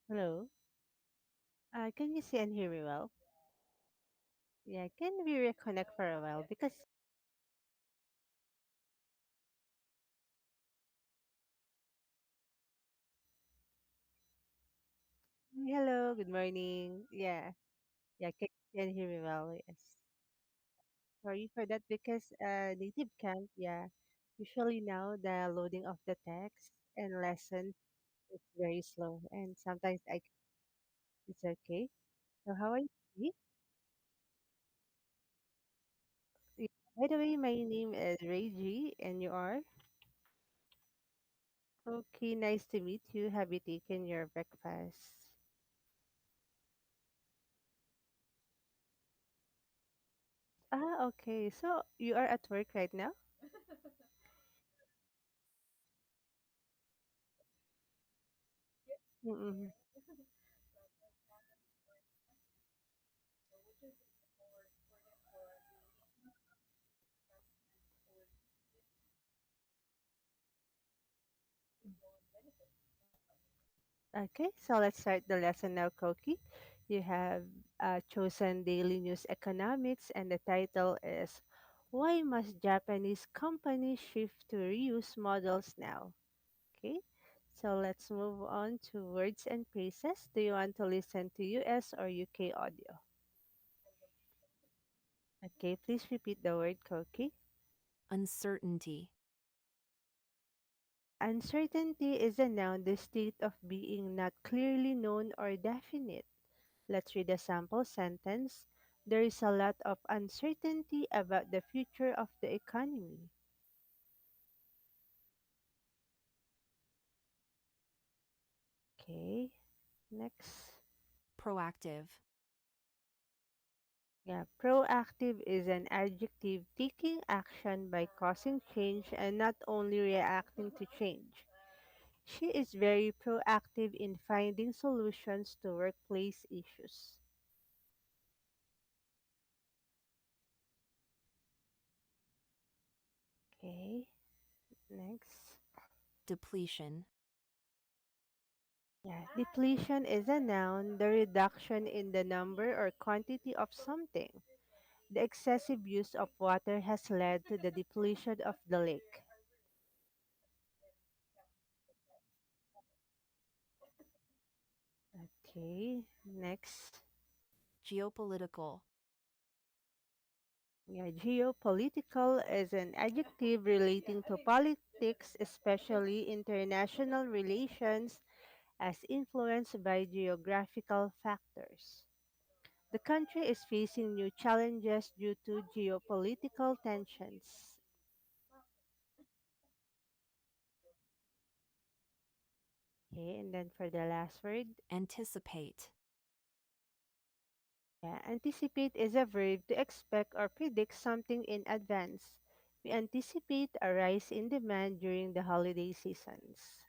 Hello. Can you see and hear me well? Yeah, can we reconnect for a while? Because hello, good morning. Yeah, can you see and hear me well? Yes. Sorry for that because native camp, yeah. Usually now the loading of the text and lesson is very slow and sometimes it's okay. So how are you? Yeah, by the way, my name is Reiji and you are? Okay, nice to meet you. Have you taken your breakfast? Okay. So you are at work right now? Mm-mm. Okay, so let's start the lesson now, Koki. You have chosen Daily News Economics, and the title is Why Must Japanese Companies Shift to Reuse Models Now? Okay, so let's move on to words and phrases. Do you want to listen to US or UK audio? Okay, please repeat the word, Koki. Uncertainty. Uncertainty is a noun, the state of being not clearly known or definite. Let's read a sample sentence. There is a lot of uncertainty about the future of the economy. Okay, next. Proactive. Yeah, proactive is an adjective taking action by causing change and not only reacting to change. She is very proactive in finding solutions to workplace issues. Okay, next. Depletion. Yeah, depletion is a noun, the reduction in the number or quantity of something. The excessive use of water has led to the depletion of the lake. Okay, next. Geopolitical. Yeah, geopolitical is an adjective relating to politics, especially international relations, as influenced by geographical factors. The country is facing new challenges due to geopolitical tensions. Okay, and then for the last word, Anticipate. yeah, anticipate is a verb to expect or predict something in advance. We anticipate a rise in demand during the holiday seasons.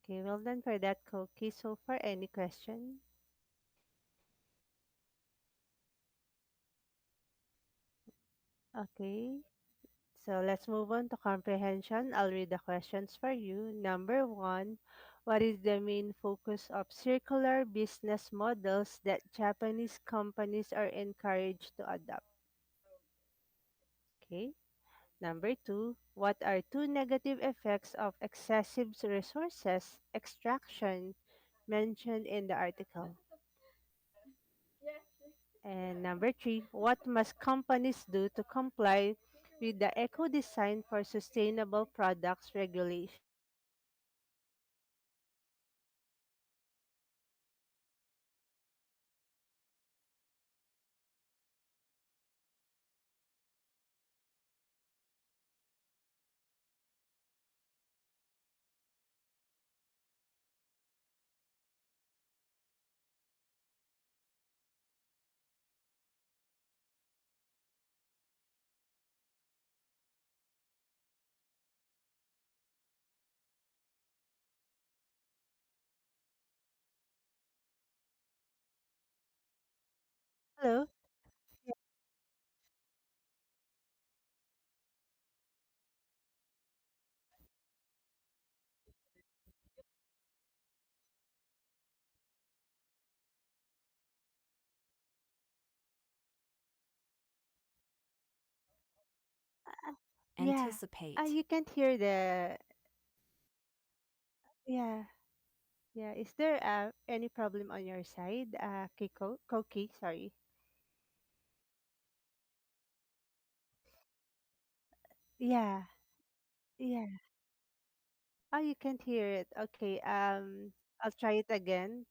Okay, well done for that, Koki. So for any question? Okay, so let's move on to comprehension. I'll read the questions for you. Number one, what is the main focus of circular business models that Japanese companies are encouraged to adopt? Okay. Number two, what are two negative effects of excessive resources extraction mentioned in the article? And number three, what must companies do to comply with the Eco Design for Sustainable Products regulation? Hello? Yeah. Anticipate. You can't hear the. Yeah. Yeah. Is there any problem on your side, Koki? Sorry. Yeah. Yeah. Oh, you can't hear it. Okay. I'll try it again.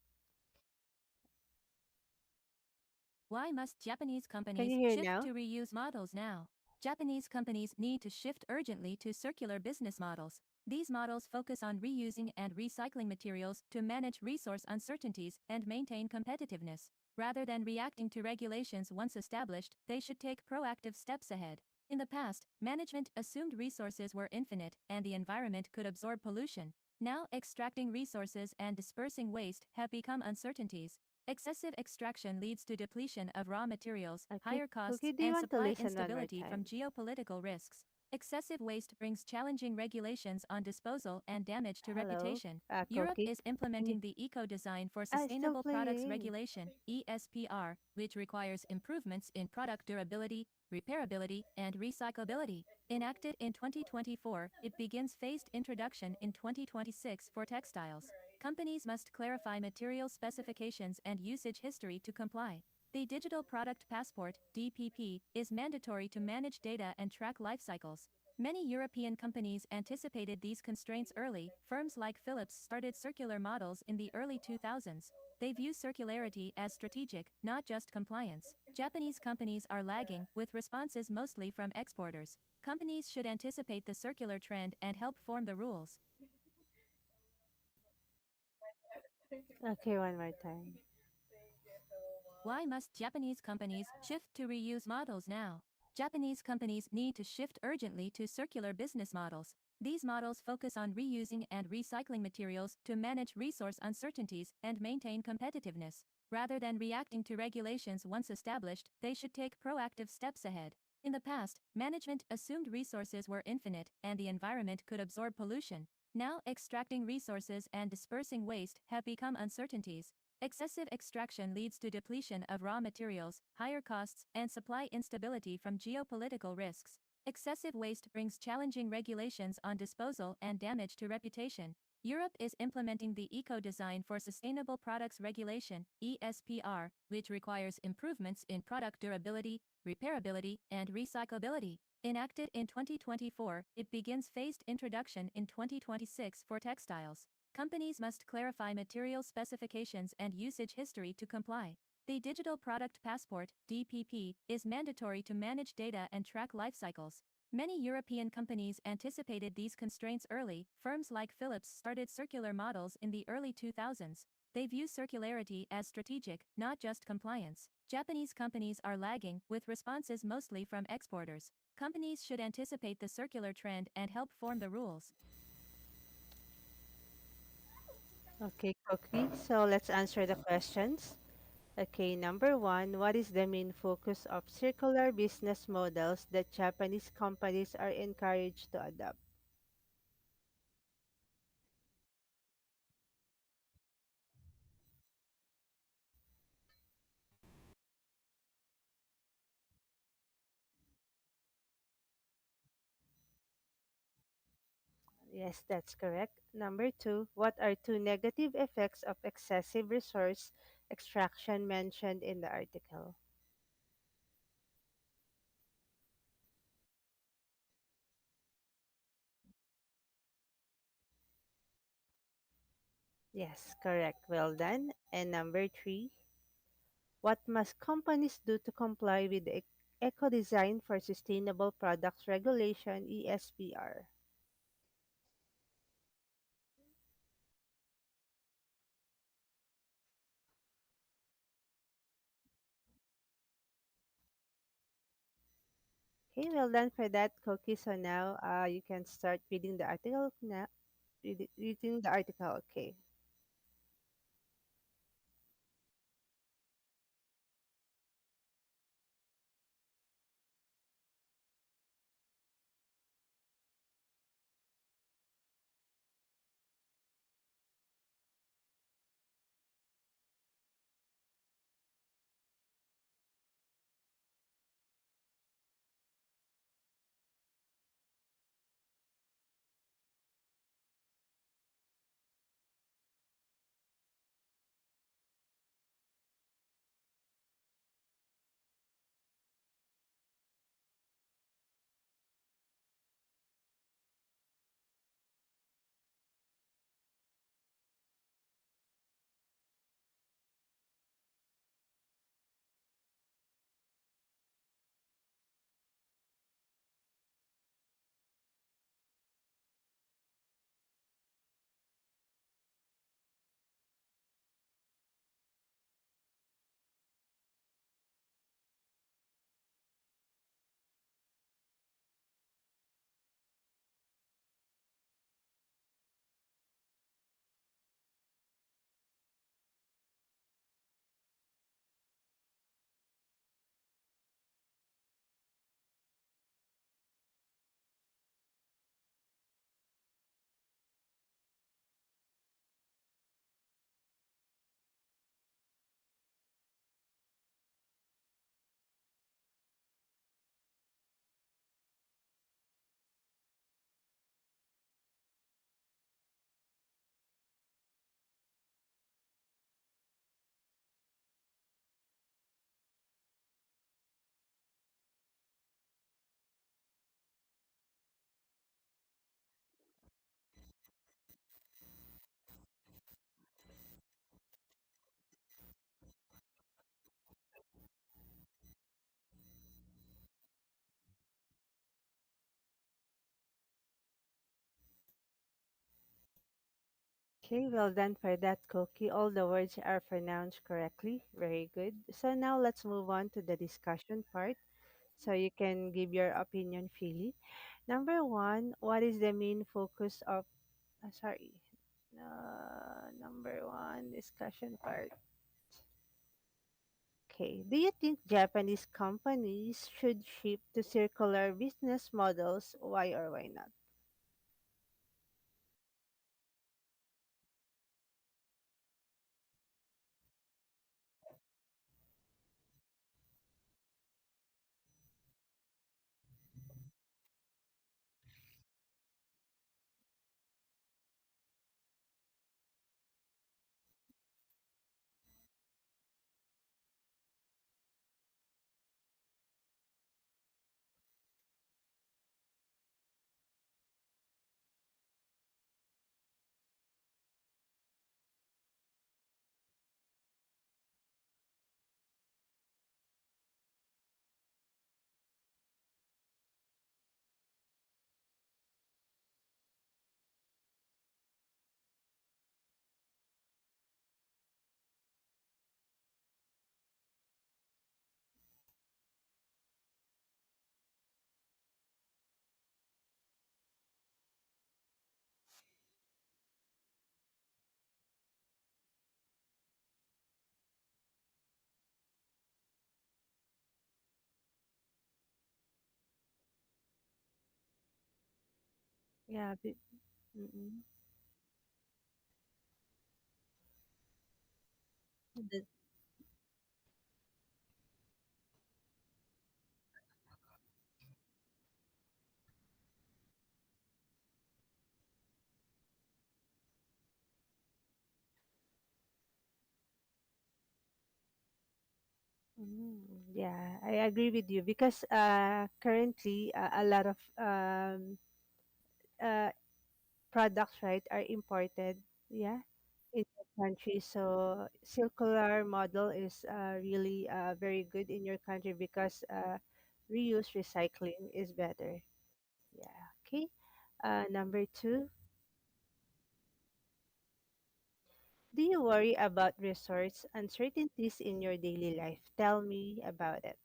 Why must Japanese Can you companies hear shift now? to reuse models now? Japanese companies need to shift urgently to circular business models. These models focus on reusing and recycling materials to manage resource uncertainties and maintain competitiveness. Rather than reacting to regulations once established, they should take proactive steps ahead. In the past, management assumed resources were infinite and the environment could absorb pollution. Now, extracting resources and dispersing waste have become uncertainties. Excessive extraction leads to depletion of raw materials, Okay. higher costs, Koki, do you and want to supply listen one more instability from time? geopolitical risks. Excessive waste brings challenging regulations on disposal and damage to Hello, reputation. Europe Koki. is Can you? implementing the Eco Design for It's still Sustainable Products playing. Regulation, ESPR, which requires improvements in product durability, repairability, and recyclability. Enacted in 2024, it begins phased introduction in 2026 for textiles. Companies must clarify material specifications and usage history to comply. The Digital Product Passport (DPP) is mandatory to manage data and track life cycles. Many European companies anticipated these constraints early. Firms like Philips started circular models in the early 2000s. They view circularity as strategic, not just compliance. Japanese companies are lagging, with responses mostly from exporters. Companies should anticipate the circular trend and help form the rules. Okay, one more time. Why must Japanese companies shift to reuse models now? Japanese companies need to shift urgently to circular business models. These models focus on reusing and recycling materials to manage resource uncertainties and maintain competitiveness. Rather than reacting to regulations once established, they should take proactive steps ahead. In the past, management assumed resources were infinite and the environment could absorb pollution. Now, extracting resources and dispersing waste have become uncertainties. Excessive extraction leads to depletion of raw materials, higher costs, and supply instability from geopolitical risks. Excessive waste brings challenging regulations on disposal and damage to reputation. Europe is implementing the Eco Design for Sustainable Products Regulation, ESPR, which requires improvements in product durability, repairability, and recyclability. Enacted in 2024, it begins phased introduction in 2026 for textiles. Companies must clarify material specifications and usage history to comply. The Digital Product Passport (DPP) is mandatory to manage data and track life cycles. Many European companies anticipated these constraints early. Firms like Philips started circular models in the early 2000s. They view circularity as strategic, not just compliance. Japanese companies are lagging, with responses mostly from exporters. Companies should anticipate the circular trend and help form the rules. Okay, Koki. So let's answer the questions. Okay, number one, what is the main focus of circular business models that Japanese companies are encouraged to adopt? Yes, that's correct. Number two, what are two negative effects of excessive resource extraction mentioned in the article? Yes, correct. Well done. And number three, what must companies do to comply with the Eco Design for Sustainable Products Regulation (ESPR)? Okay, well done for that, Koki. So now you can start reading the article now. Reading the article, okay. Okay, well done for that, Koki. All the words are pronounced correctly. Very good. So now let's move on to the discussion part so you can give your opinion freely. Number one, what is the main focus of, sorry, number one, discussion part. Okay, do you think Japanese companies should shift to circular business models? Why or why not? Yeah, mm-mm. The- yeah, I agree with you because currently a lot of uh, products, right, are imported, yeah, in the country. So circular model is really very good in your country because reuse recycling is better. Yeah. Okay. Number two, do you worry about resource uncertainties in your daily life? Tell me about it.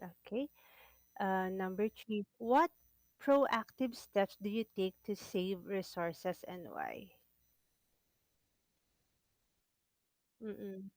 Okay. Number three, what proactive steps do you take to save resources and why? Mm-mm.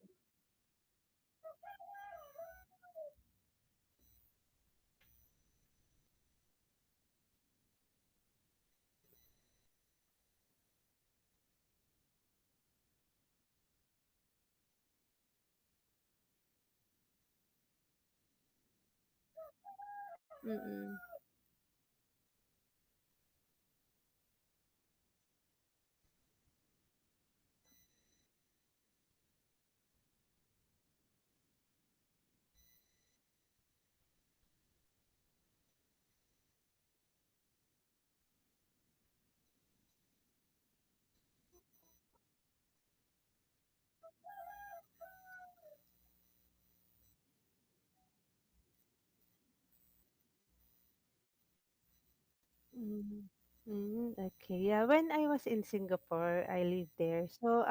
Mm-mm. Mm. Okay. Yeah, when I was in Singapore, I lived there. So,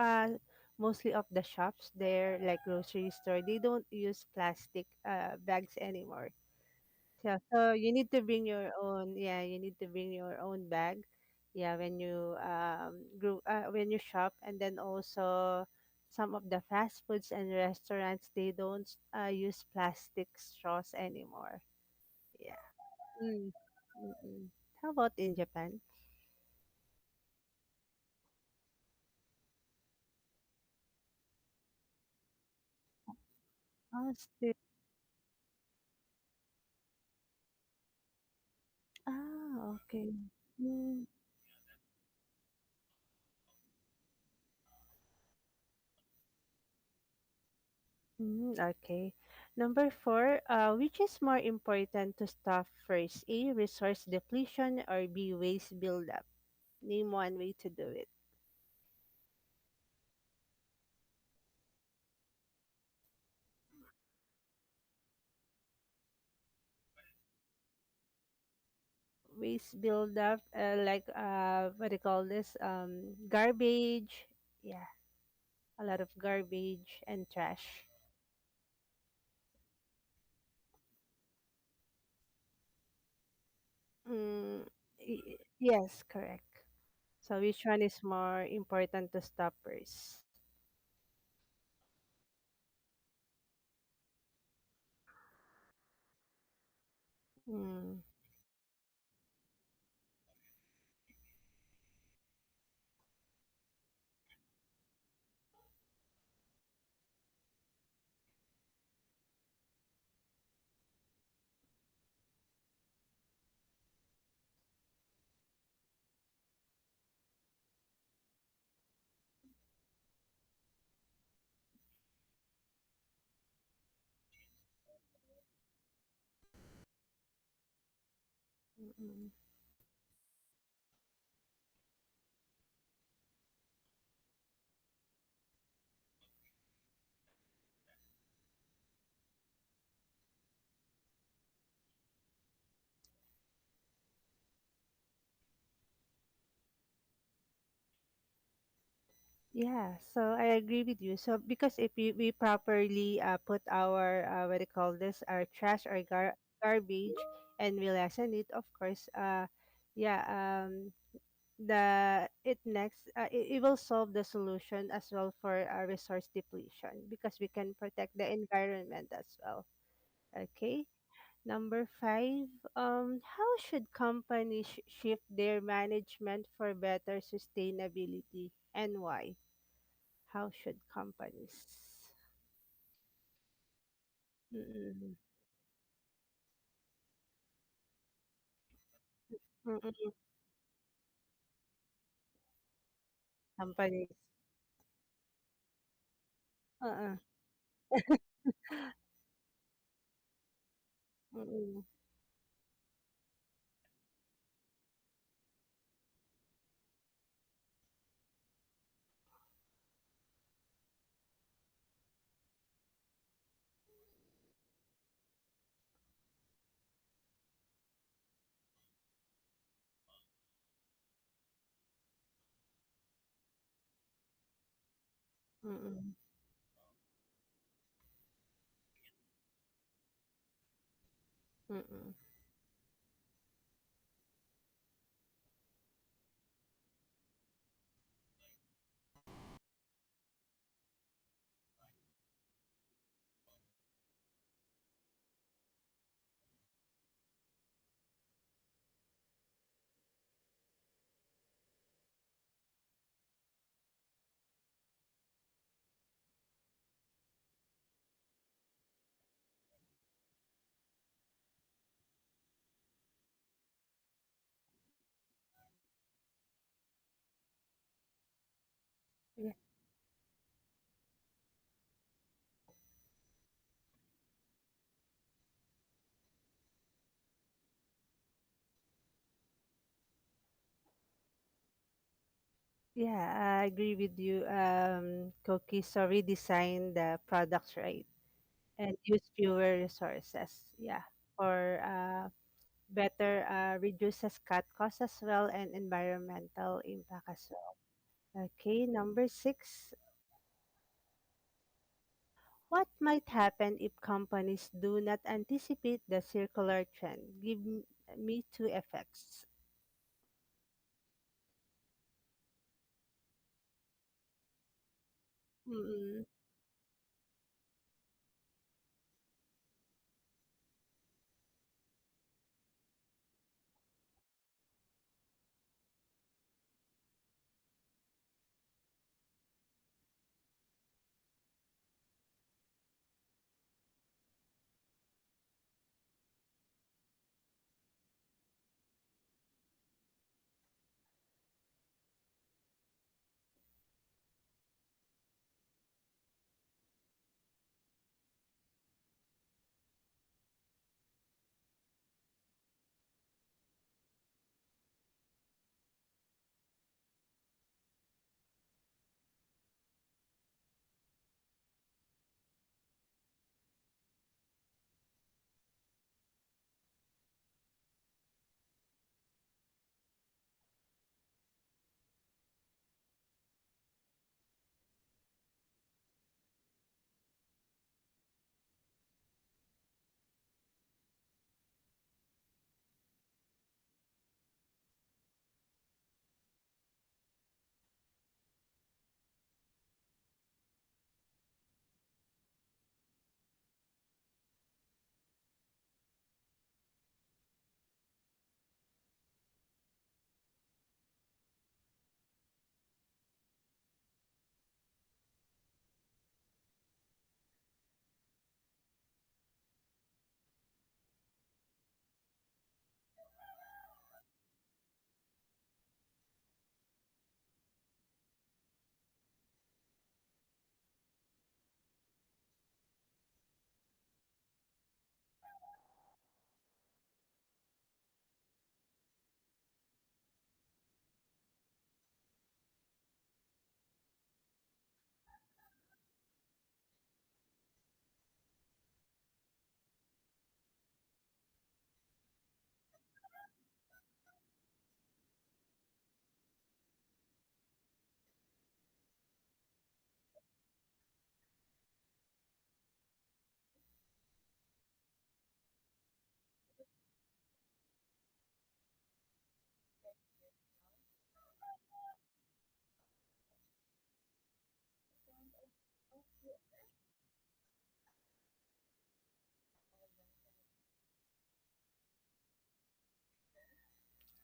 mostly of the shops there, like grocery store, they don't use plastic bags anymore. Yeah, so you need to bring your own, yeah, you need to bring your own bag. Yeah, when you when you shop, and then also some of the fast foods and restaurants, they don't use plastic straws anymore. Yeah. Mm. Mm-mm. How about in Japan? Oh, still. Ah, okay. Mm, okay. Number four, which is more important to stop first? A, resource depletion, or B, waste buildup? Name one way to do it. Waste buildup, like what do you call this? Garbage. Yeah, a lot of garbage and trash. Mm, yes, correct. So which one is more important to stop first? Mm, mm-mm. Yeah, so I agree with you. So because if we properly put our what do you call this, our trash or garbage, and we lessen it, of course, yeah, the it next it will solve the solution as well for resource depletion because we can protect the environment as well. Okay. Number five, how should companies shift their management for better sustainability and why? How should companies? Mm-mm. Mm-mm. Companies. Uh-uh. Mm-mm. Mm-mm. Mm-mm. Yeah. Yeah, I agree with you. Cookies, so redesign the products right and use fewer resources. Yeah, for better reduces cut costs as well and environmental impact as well. Okay, number six. What might happen if companies do not anticipate the circular trend? Me two effects. Mm-mm.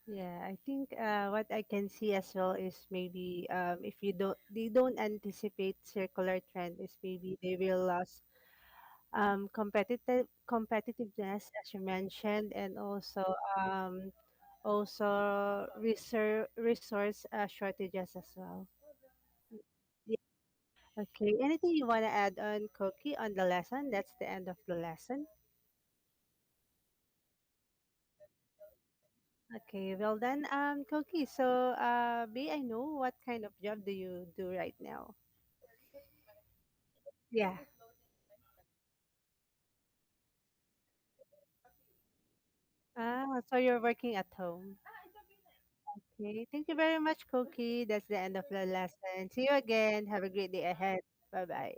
Yeah, I think what I can see as well is maybe if they don't anticipate circular trend is maybe they will lose competitiveness as you mentioned, and also resource shortages as well. Yeah. Okay. Anything you want to add on, Koki, on the lesson? That's the end of the lesson. Okay, well done, Koki. So, may I know what kind of job do you do right now? Yeah. So you're working at home. Okay. Thank you very much, Koki. That's the end of the lesson. See you again. Have a great day ahead. Bye bye.